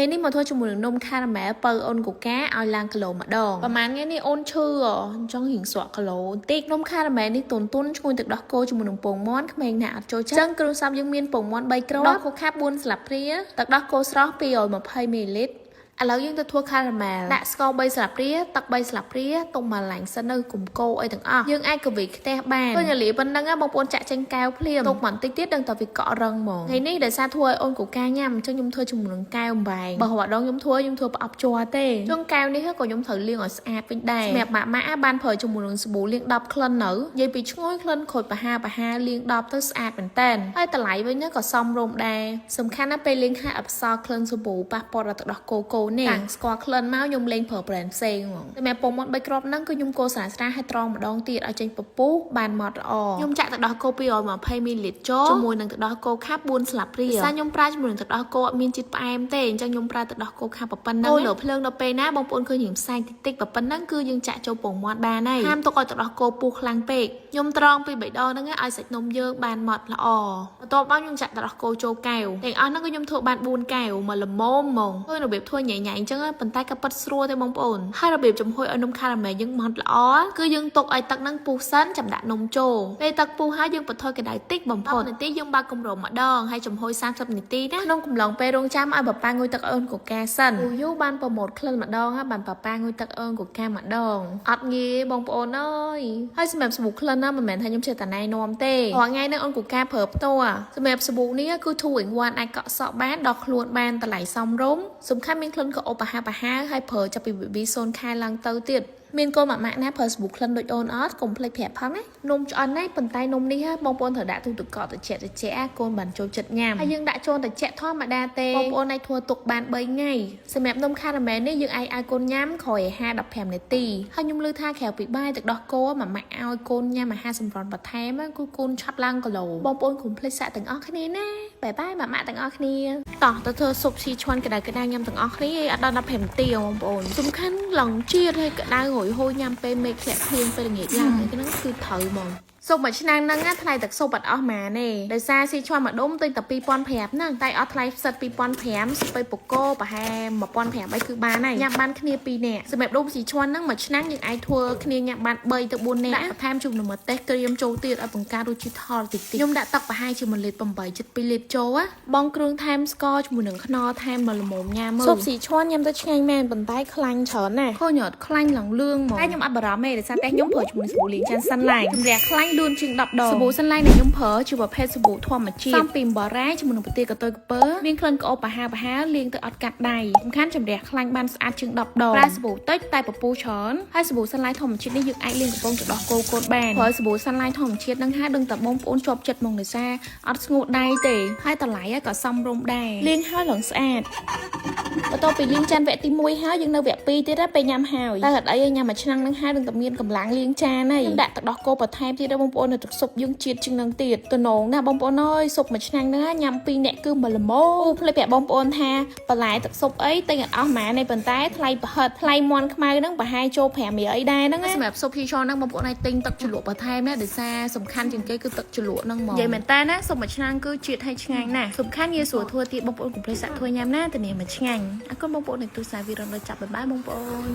thế nên mà thôi cho một đường nôm caramel bơ ôn của cá ao lang cà lồ mà đòn và màn nghe ni ôn chư trong hình sọt cà lồ tiếc nôm caramel ni tồn tuôn chui từ đó cô cho một đường bông món các mình nạ trôi chân kêu xong dương miên bông món bay cỏ đó cô kháp buôn sập ria từ đó cô srót pi rồi 20 ml ឥឡូវយើងទៅធ្វើ caramel ដាក់ស្ករ3ស្លាបព្រាទឹក3ស្លាបព្រាទុំមកឡាញ់សិននៅគុំកូរអីទាំងអស់យើងអាចកវីខ្ទះបានឃើញលាប៉ុណ្ណឹងបងប្អូនចាក់ចេញកែវភ្លាមទុកបន្តិចទៀតដឹងតែវាកក់រឹងហ្មងថ្ងៃនេះដោយសារធ្វើឲ្យអូនកូកាញ៉ាំអញ្ចឹងខ្ញុំធ្វើជាមួយនឹងកែវអំបែងបើម្ដងខ្ញុំធ្វើប្រអប់ជ័រទេចុងកែវនេះក៏ខ្ញុំត្រូវលាងឲ្យស្អាតវិញដែរសម្រាប់ម៉ាក់បានប្រើជាមួយនឹងសាប៊ូលាង10ក្លិននៅនិយាយពីឈ្ងុយក្លិនខូចប្រហាលាង10ទៅស្អាតមែនតើហើយតម្លៃវិញក៏សមរម្យដែរសំខាន់ណាស់ពេលលាងហើយអបសល់ក្លិនសាប៊ូប៉ះពាល់ដល់ទឹកដោះគោនេះតាំងស្ករក្លិនមកខ្ញុំលេងប្រើ brand ផ្សេងហ្មងតែមែពងមាត់3គ្រាប់ហ្នឹងគឺខ្ញុំកូរស្រាលឲ្យត្រង់ម្ដងទៀតឲ្យចេញពពុះបានម៉ត់ល្អខ្ញុំចាក់ទឹកដោះគោ220 ml ចូលជាមួយនឹងទឹកដោះគោខាប់4ស្លាបព្រាសារខ្ញុំប្រើជាមួយនឹងទឹកដោះគោអត់មានជាតិផ្អែមទេអញ្ចឹងខ្ញុំប្រើទឹកដោះគោខាប់ប៉ុណ្ណឹងលើភ្លើងដល់ពេលណាបងប្អូនឃើញរៀងផ្សែងតិចប៉ុណ្ណឹងគឺយើងចាក់ចូលពងមាត់បានហើយហាមទុកឲ្យទឹកដោះគោពុះខ្លាំងពេកខ្ញុំត្រង់ពី3ដងហ្នឹងឲ្យសាច់នំយើងបានម៉ត់ល្អបន្ទាប់មកខ្ញុំចាក់ទឹកដោះគោចូលកែវទាំងអស់ហ្នឹងគឺខ្ញុំធ្វើបាន4កែវមកល្មមហ្មងឃើញរបៀបធ្វើញ៉ៃអញ្ចឹងប៉ុន្តែក៏ប៉ិតស្រួលទេបងប្អូនហើយរបៀបចំហុយឲ្យនំខារ៉ាមែលយើងម៉ត់ល្អគឺយើងទុកឲ្យទឹកហ្នឹងពុះសិនចាំដាក់នំចូលពេលទឹកពុះហើយយើងបន្ថយកម្ដៅតិចបំផុត10នាទីយើងបើកគម្របម្ដងហើយចំហុយ30នាទីណាក្នុងកំឡុងពេលរងចាំឲ្យប៉ាប៉ាងុយទឹកអូនកូកាសិនយូរបានប្រម៉ូតក្លិនម្ដងហើយបានប៉ាប៉ាងុយទឹកអូនកូកាម្ដងអត់ងាយបងប្អូនអើយហើយសម្រាប់សាប៊ូក្លិនណាមិនមែនថាខ្ញុំចេះតែណែនាំទេរាល់ថ្ងៃនេះអូនកូកាប្រើផ្ទាល់សម្រាប់សាប៊ូនេះគឺ2 in 1អាចកក់សក់បានដល់ខ្លួនបានតម្លៃសមរម្យសំខាន់មានក្លិនក៏អូបប្រហាហើយប្រើចាប់ពី BB 0 ខែឡើងទៅទៀតមានកូនម៉ាក់ណាប្រើសាប៊ូក្លិនដូចអូនអត់កុំភ្លេចប្រាប់ផងណានំឆ្អិនណាប៉ុន្តែនំនេះបងប្អូនត្រូវដាក់ទូទឹកកកត្រជាក់កូនបានចូលចិត្តញ៉ាំហើយយើងដាក់ចូលត្រជាក់ធម្មតាទេបងប្អូនអាចធ្វើទុកបាន3ថ្ងៃសម្រាប់នំខារ៉ាមែលនេះយើងអាចឲ្យកូនញ៉ាំក្រោយ15នាទីហើយខ្ញុំឮថាក្រៅពីបាយទឹកដោះគោម៉ាក់ឲ្យកូនញ៉ាំអាហារសម្រន់បន្ថែមគឺកូនឆាប់ឡើងគីឡូបងប្អូនកុំភ្លេចសាក់ទាំងអស់គ្នាណាបាយម៉ាក់ទាំងអស់គ្នាតោះទៅធ្វើស៊ុបស៊ីឈွန်ក្តៅញ៉ាំទាំងអស់គ្នាអត់ដល់15នាទីបងប្អូនសំខាន់ឡងជាតិហើយក្តៅហួយញ៉ាំពេលមេឃធ្លាក់ភ្លៀងពេលល្ងាចឡើងហ្នឹងគឺត្រូវហ្មងស៊ុបមួយឆ្នាំហ្នឹងថ្លៃទឹកស៊ុបអត់អស់ម៉ាណេដោយសារស៊ីឈွန်មួយដុំទិញតែ2500ហ្នឹងតែអត់ថ្លៃផ្សិត2500សុបពេលបកោប្រហែល1500អីគឺបានហើយញ៉ាំបានគ្នា2នាក់សម្រាប់ដុំស៊ីឈွန်ហ្នឹងមួយឆ្នាំយើងអាចធ្វើគ្នាញ៉ាំបាន3ទៅ4នាក់ដាក់បន្ថែមជូរម្ទេសក្រៀមចូលទៀតឲ្យបង្កើនរសជាតិថល់តិចខ្ញុំដាក់ទឹកប្រហែលជា1លីត្រ8 2លីត្រចូលបងគ្រឿងថែមស្ករជាមួយនឹងខ្នុរថែមមកល្មមញ៉ាំមើលស៊ុបស៊ីឈွန်ញ៉ាំទៅឆ្ងាញ់មែនប៉ុន្តែខ្លាញ់ច្រើនណាស់ឃើញអត់ខ្លាញ់ឡើងលឿងហ្មងតែខ្ញុំអត់បារម្ភទេដោយសារតែខ្ញុំប្រើជាមួយសាប៊ូលាងចានសិនឡាយជំរះខ្លាញ់លឿនជាង10 ដងសាប៊ូសិនឡាយដែលខ្ញុំប្រើជាប្រភេទសាប៊ូធម្មជាតិសំពីអំបរ៉ាជាមួយនឹងប្រទាលកតុយកពើមានក្លិនក្អូបប្រហាលាងទៅអត់កាត់ដៃសំខាន់ជំរះខ្លាញ់បានស្អាតជាង10 ដងប្រើសាប៊ូតិចតែពពុះច្រើនហើយសាប៊ូសិនឡាយធម្មជាតិនេះយើងអាចលាងកំប៉ុងទៅដោះគោកូនបានប្រើសាប៊ូសិនឡាយធម្មជាតិនឹងហាដឹងតែបងប្អូនជាប់ចិត្តមកនេសាអត់ស្ងួតដៃទេហើយតម្លៃក៏សមរម្យដែរលាងហើយឡើងស្អាតបន្ទាប់ពីលាងចានវគ្គទី1ហើយយើងនៅវគ្គ2ទៀតពេលញ៉ាំហើយតែអត់អីញ៉ាំមួយឆ្នាំនឹងហើយនឹងតែមានកម្លាំងលាងចានហើយដាក់ទឹកដោះគោបន្ថែមទៀតបងប្អូននៅទឹកស៊ុបយើងជាតិជាងនឹងទៀតតំណងណាបងប្អូនអើយស៊ុបមួយឆ្នាំហ្នឹងញ៉ាំ2នាក់គឺមកល្មមភ្លេចប្រាប់បងប្អូនថាបន្លែទឹកស៊ុបអីតែអត់អស់ម៉ានៃប៉ុន្តែថ្លៃប្រហិតថ្លៃមន់ខ្មៅហ្នឹងប្រហែលចូល500អីដែរហ្នឹងសម្រាប់ស៊ុបភីឆនហ្នឹងបងប្អូនអាចទិញទឹកជ្រលក់បន្ថែមណាដោយសារសំខាន់ជាងគេគឺទឹកជ្រលក់ហ្នឹងហ្មងនិយាយមែនតើណាស៊ុបមួយឆ្នាំគឺជាតិហើយឆ្ងាញ់ណាស់សំខាន់ងាយស្រួលធ្វើទៀតបងប្អូនកុំភ្លេចសាក់ធ្វើញ៉ាំណាធានាមកឆ្ងាញ់អរគុណបងប្អូនដែលទស្សនាវីដេអូដល់ចាប់បាយបងប្អូន